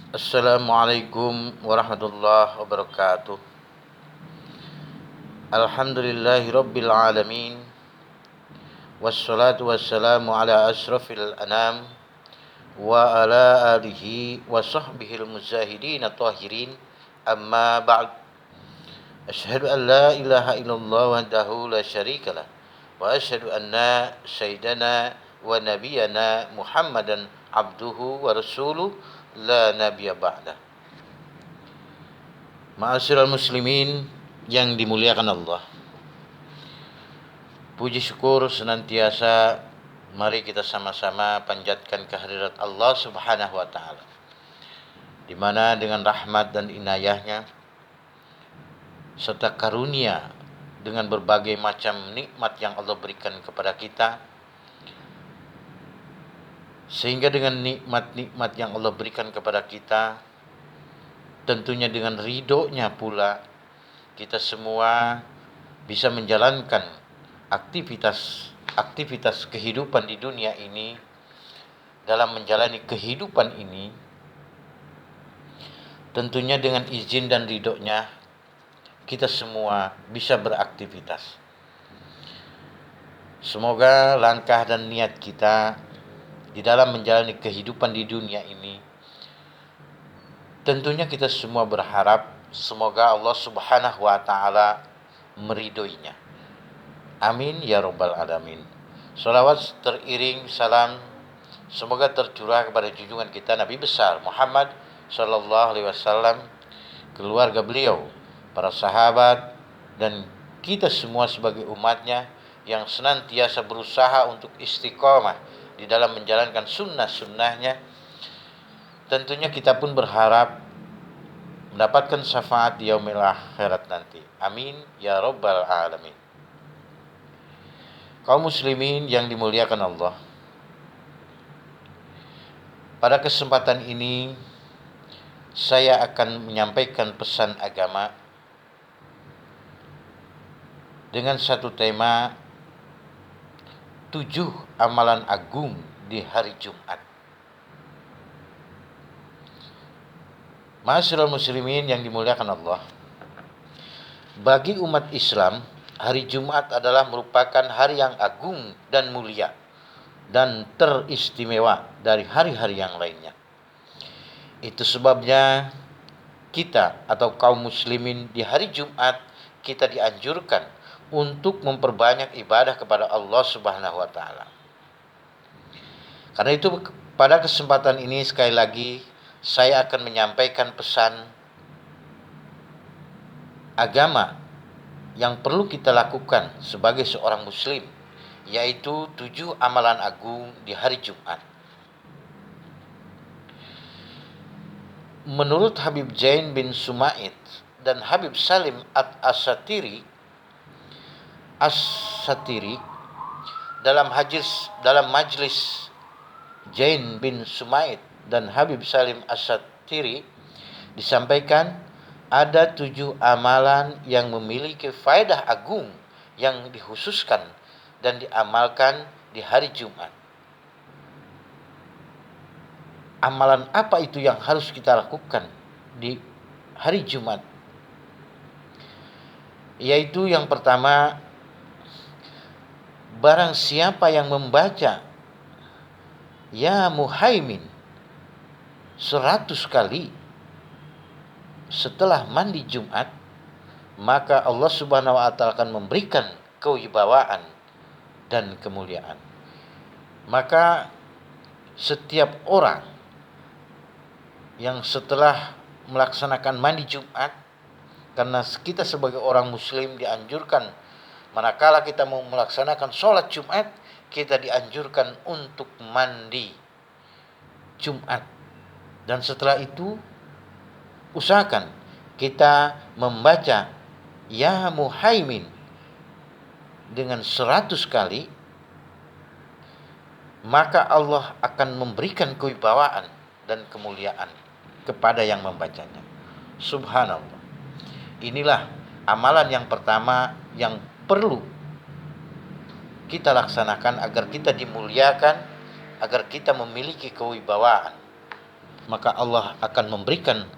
Assalamualaikum warahmatullahi wabarakatuh. Alhamdulillahi rabbil alamin. Wassalatu wassalamu ala asrafil anam wa ala alihi wa sahbihil muzahidin tahirin. Amma ba'd. Asyhadu an la ilaha illallah wahdahu la syarikalah wa asyhadu anna sayyidana wa nabiyana Muhammadan abduhu wa rasuluh la nabiyya ba'dah. Ma'asyiral muslimin yang dimuliakan Allah. Puji syukur senantiasa mari kita sama-sama panjatkan kehadirat Allah Subhanahu wa taala. Di mana dengan rahmat dan inayahnya serta karunia dengan berbagai macam nikmat yang Allah berikan kepada kita, sehingga dengan nikmat-nikmat yang Allah berikan kepada kita, tentunya dengan ridhonya pula kita semua bisa menjalankan aktivitas kehidupan di dunia ini. Dalam menjalani kehidupan ini, tentunya dengan izin dan ridhonya kita semua bisa beraktivitas. Semoga langkah dan niat kita di dalam menjalani kehidupan di dunia ini, tentunya kita semua berharap semoga Allah Subhanahu wa taala meridhoinya. Amin ya rabbal alamin. Salawat teriring salam semoga tercurah kepada junjungan kita Nabi besar Muhammad sallallahu alaihi wasallam, keluarga beliau, para sahabat, dan kita semua sebagai umatnya yang senantiasa berusaha untuk istiqomah di dalam menjalankan sunnah-sunnahnya. Tentunya kita pun berharap mendapatkan syafaat di yaumil akhirat nanti. Amin ya rabbal alamin. Kaum muslimin yang dimuliakan Allah, pada kesempatan ini saya akan menyampaikan pesan agama dengan satu tema 7 amalan agung di hari Jumat. Ma'asyiral muslimin yang dimuliakan Allah, bagi umat Islam, hari Jumat adalah merupakan hari yang agung dan mulia dan teristimewa dari hari-hari yang lainnya. Itu sebabnya kita atau kaum muslimin di hari Jumat kita dianjurkan untuk memperbanyak ibadah kepada Allah Subhanahu wa taala. Karena itu pada kesempatan ini sekali lagi saya akan menyampaikan pesan agama yang perlu kita lakukan sebagai seorang muslim, yaitu 7 amalan agung di hari Jumat. Menurut Habib Zain bin Sumait dan Habib Salim As-Satiri dalam majlis Zain bin Sumait dan Habib Salim As-Satiri disampaikan ada 7 amalan yang memiliki faedah agung yang dikhususkan dan diamalkan di hari Jumat. Amalan apa itu yang harus kita lakukan di hari Jumat? Yaitu yang pertama, barang siapa yang membaca Ya Muhaimin 100 kali setelah mandi Jumat, maka Allah Subhanahu wa taala akan memberikan kewibawaan dan kemuliaan. Maka setiap orang yang setelah melaksanakan mandi Jumat, karena kita sebagai orang muslim dianjurkan manakala kita mau melaksanakan sholat Jumat, kita dianjurkan untuk mandi Jumat. Dan setelah itu usahakan kita membaca Ya Muhaimin dengan 100 kali, maka Allah akan memberikan kewibawaan dan kemuliaan kepada yang membacanya. Subhanallah. Inilah amalan yang pertama yang perlu kita laksanakan agar kita dimuliakan, agar kita memiliki kewibawaan. maka Allah akan memberikan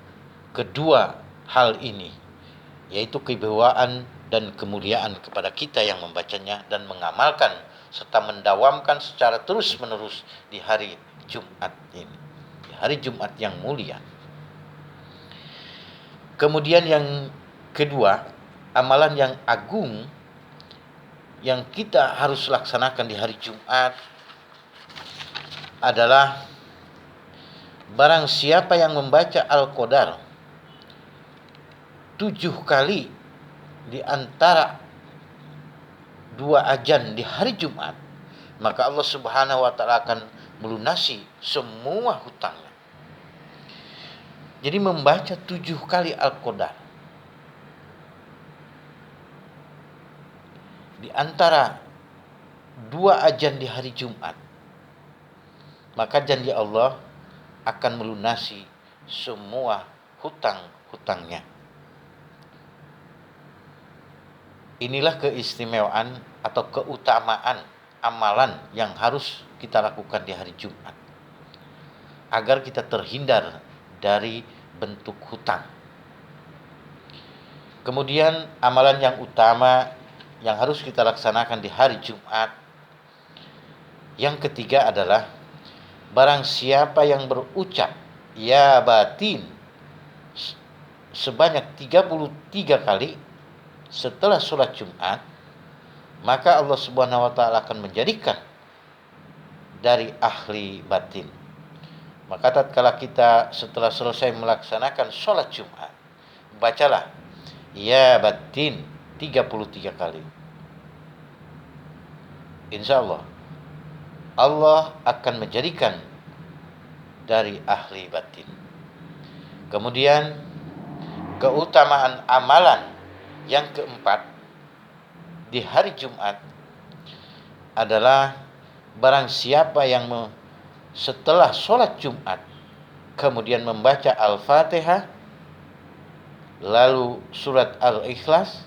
kedua hal ini, yaitu kewibawaan dan kemuliaan kepada kita yang membacanya dan mengamalkan serta mendawamkan secara terus-menerus di hari Jumat ini, di hari Jumat yang mulia. Kemudian yang kedua, amalan yang agung yang kita harus laksanakan di hari Jumat adalah barang siapa yang membaca Al-Qadar 7 kali di antara 2 azan di hari Jumat, maka Allah Subhanahu wa taala akan melunasi semua hutangnya. Jadi membaca 7 kali Al-Qadar di antara 2 azan di hari Jumat, maka janji Allah akan melunasi semua hutang-hutangnya. Inilah keistimewaan atau keutamaan amalan yang harus kita lakukan di hari Jumat, agar kita terhindar dari bentuk hutang. Kemudian amalan yang utama yang harus kita laksanakan di hari Jumat, yang ketiga adalah barang siapa yang berucap ya batin sebanyak 33 kali setelah sholat Jumat, maka Allah Subhanahu wa taala akan menjadikan dari ahli batin. Maka tatkala kita setelah selesai melaksanakan sholat Jumat, bacalah ya batin 33 kali. Insya Allah, Allah akan menjadikan dari ahli batin. Kemudian keutamaan amalan yang keempat di hari Jumat adalah barang siapa yang setelah sholat Jumat kemudian membaca Al-Fatihah, lalu surat Al-Ikhlas,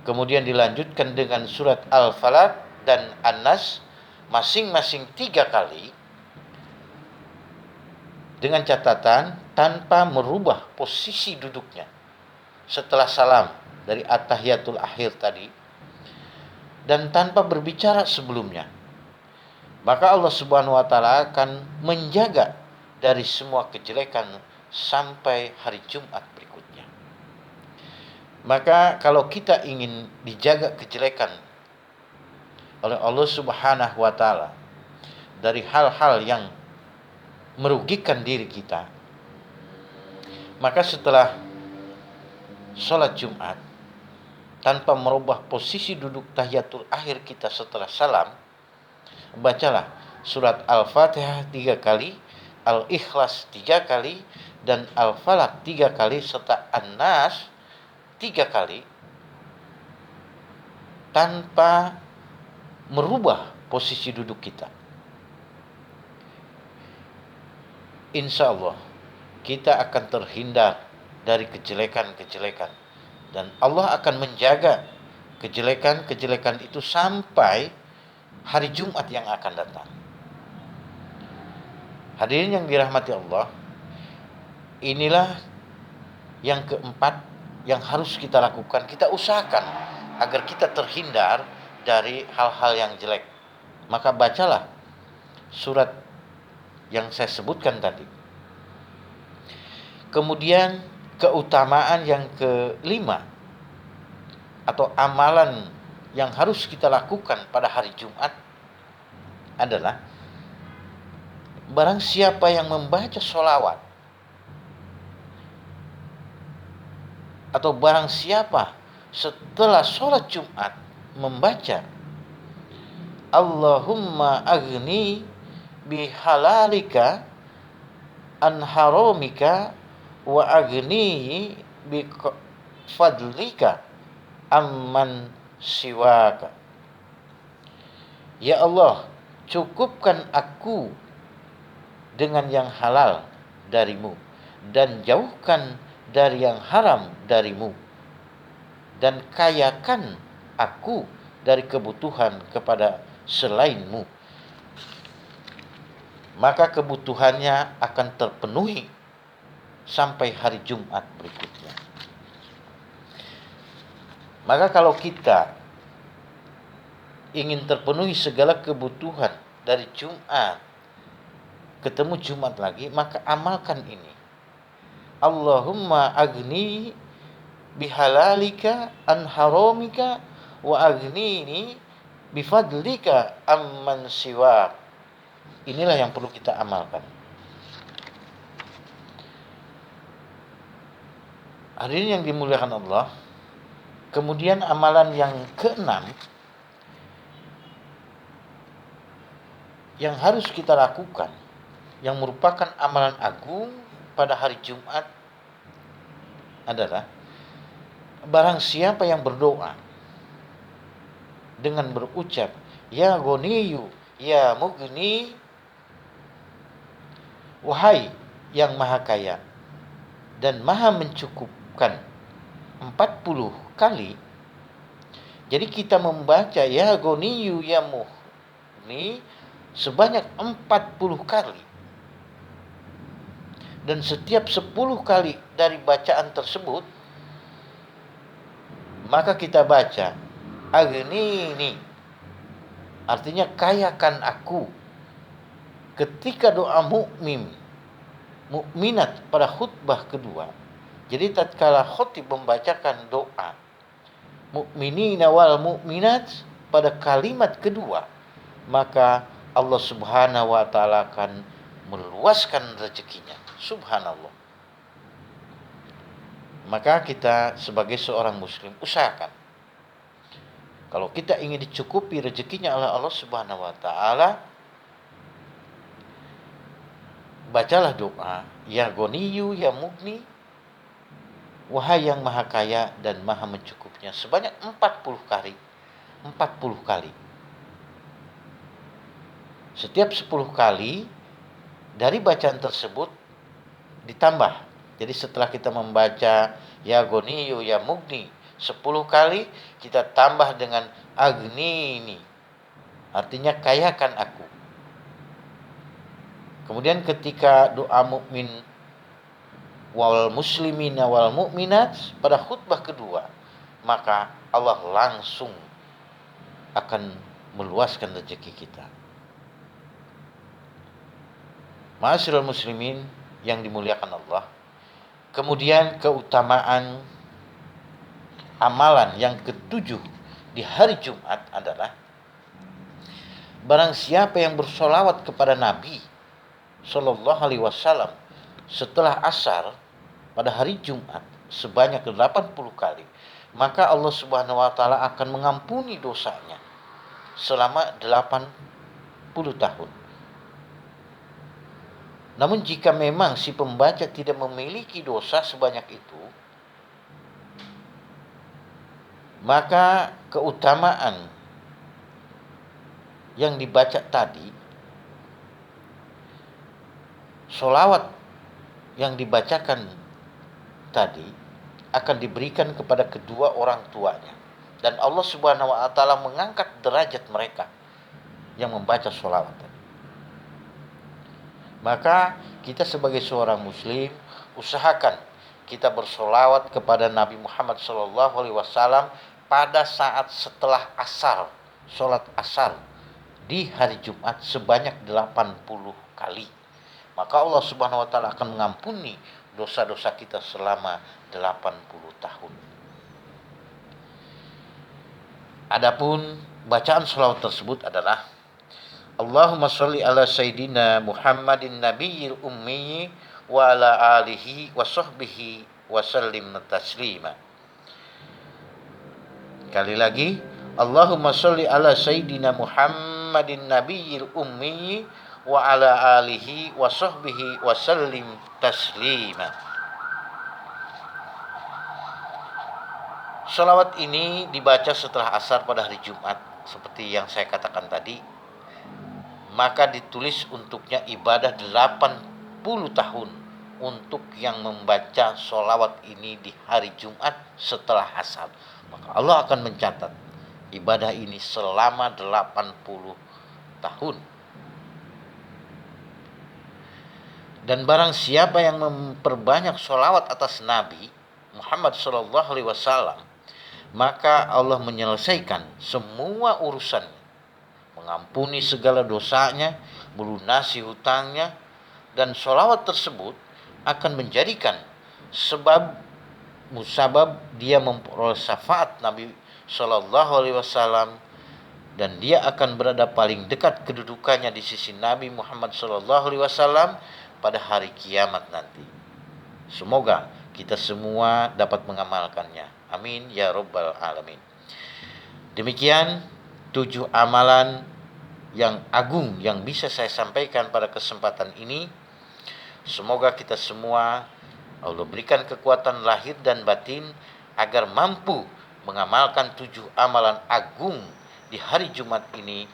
kemudian dilanjutkan dengan surat Al-Falaq dan An-Nas masing-masing 3 kali, dengan catatan tanpa merubah posisi duduknya setelah salam dari at-tahiyatul akhir tadi, dan tanpa berbicara sebelumnya, maka Allah Subhanahu wa taala akan menjaga dari semua kejelekan sampai hari Jumat berikutnya. Maka kalau kita ingin dijaga kejelekan oleh Allah Subhanahu wa taala dari hal-hal yang merugikan diri kita, maka setelah sholat Jumat, tanpa merubah posisi duduk tahiyatul akhir kita setelah salam, bacalah surat Al-Fatihah 3 kali, Al-Ikhlas 3 kali, dan Al-Falaq 3 kali, serta An-Nas 3 kali, tanpa merubah posisi duduk kita. Insya Allah kita akan terhindar dari kejelekan-kejelekan, dan Allah akan menjaga kejelekan-kejelekan itu sampai hari Jumat yang akan datang. Hadirin yang dirahmati Allah, inilah yang keempat yang harus kita lakukan. Kita usahakan agar kita terhindar dari hal-hal yang jelek. Maka bacalah surat yang saya sebutkan tadi. Kemudian keutamaan yang kelima atau amalan yang harus kita lakukan pada hari Jumat adalah barang siapa yang membaca sholawat, atau barang siapa setelah sholat Jumat membaca Allahumma agni bihalalika an haramika wa agni bi fadlika amman siwaka. Ya Allah, cukupkan aku dengan yang halal darimu, dan jauhkan dari yang haram darimu, dan kayakan aku dari kebutuhan kepada selainmu. maka kebutuhannya akan terpenuhi sampai hari Jumat berikutnya. Maka kalau kita ingin terpenuhi segala kebutuhan dari Jumat, ketemu Jumat lagi, maka amalkan ini. Allahumma agni bihalalika an haramika wa aghnini bifadlika amman siwak. Inilah yang perlu kita amalkan. Hadirin yang dimuliakan Allah, kemudian amalan yang keenam yang harus kita lakukan, yang merupakan amalan agung pada hari Jumat adalah barang siapa yang berdoa dengan berucap ya Ghaniyu ya Mughni, wahai yang maha kaya dan maha mencukupkan 40 kali. Jadi kita membaca ya Ghaniyu ya Mughni sebanyak 40 kali. Dan setiap 10 kali dari bacaan tersebut, maka kita baca aghnini, artinya kayakan aku. Ketika doa mukminat pada khutbah kedua, jadi tatkala khatib membacakan doa mukminina wal mukminat pada kalimat kedua, maka Allah Subhanahu wa taala akan meluaskan rezekinya. Subhanallah. Maka kita sebagai seorang muslim usahakan, kalau kita ingin dicukupi rezekinya oleh Allah Subhanahu wa taala, bacalah doa ya Ghaniyu ya Mughni, wahai yang maha kaya dan maha mencukupnya sebanyak 40 kali. 40 kali. Setiap 10 kali dari bacaan tersebut ditambah. Jadi setelah kita membaca ya Ghaniyu ya Mughni 10 kali, kita tambah dengan aghnini, artinya kayakan aku. Kemudian ketika doa mukmin wal muslimina wal mukminat pada khutbah kedua, maka Allah langsung akan meluaskan rezeki kita. Ma'asyiral muslimin yang dimuliakan Allah. Kemudian keutamaan amalan yang ketujuh di hari Jumat adalah barang siapa yang bersolawat kepada Nabi Sallallahu Alaihi Wasallam setelah asar pada hari Jumat sebanyak 80 kali, maka Allah Subhanahu wa taala akan mengampuni dosanya selama 80 tahun. Namun jika memang si pembaca tidak memiliki dosa sebanyak itu, maka keutamaan yang dibaca tadi, sholawat yang dibacakan tadi, akan diberikan kepada kedua orang tuanya. Dan Allah Subhanahu wa taala mengangkat derajat mereka yang membaca sholawat tadi. Maka kita sebagai seorang muslim usahakan kita bersolawat kepada Nabi Muhammad SAW pada saat setelah asar, sholat asar di hari Jumat sebanyak 80 kali. Maka Allah Subhanahu wa taala akan mengampuni dosa-dosa kita selama 80 tahun. Adapun bacaan sholawat tersebut adalah Allahumma sholli ala sayyidina Muhammadin nabiyil ummi wa ala alihi wa sahbihi wa sallim taslima. Kali lagi, Allahumma sholli ala sayyidina Muhammadin nabiyil ummi wa ala alihi wa sahbihi wa sallim taslima. Salawat ini dibaca setelah asar pada hari Jumat seperti yang saya katakan tadi. Maka ditulis untuknya ibadah 80 tahun untuk yang membaca sholawat ini di hari Jumat setelah asar. Maka Allah akan mencatat ibadah ini selama 80 tahun. Dan barang siapa yang memperbanyak sholawat atas Nabi Muhammad Sallallahu Alaihi Wasallam, maka Allah menyelesaikan semua urusan, mengampuni segala dosanya, melunasi hutangnya, dan sholawat tersebut akan menjadikan sebab musabab dia memperoleh syafaat Nabi Sallallahu Alaihi Wasallam, dan dia akan berada paling dekat kedudukannya di sisi Nabi Muhammad Sallallahu Alaihi Wasallam pada hari kiamat nanti. Semoga kita semua dapat mengamalkannya. Amin ya rabbal alamin. Demikian 7 amalan yang agung yang bisa saya sampaikan pada kesempatan ini. Semoga kita semua Allah berikan kekuatan lahir dan batin agar mampu mengamalkan 7 amalan agung di hari Jumat ini.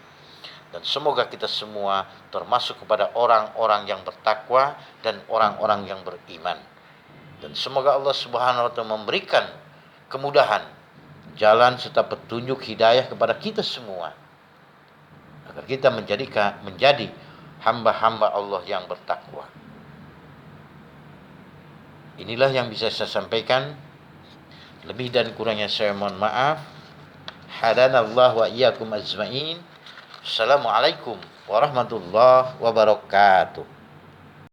Dan semoga kita semua termasuk kepada orang-orang yang bertakwa dan orang-orang yang beriman. Dan semoga Allah Subhanahu wa taala memberikan kemudahan, jalan serta petunjuk hidayah kepada kita semua, agar kita menjadi hamba-hamba Allah yang bertakwa. Inilah yang bisa saya sampaikan. Lebih dan kurangnya saya mohon maaf. Hadanallahu wa iyyakum ajmain. Assalamualaikum warahmatullahi wabarakatuh.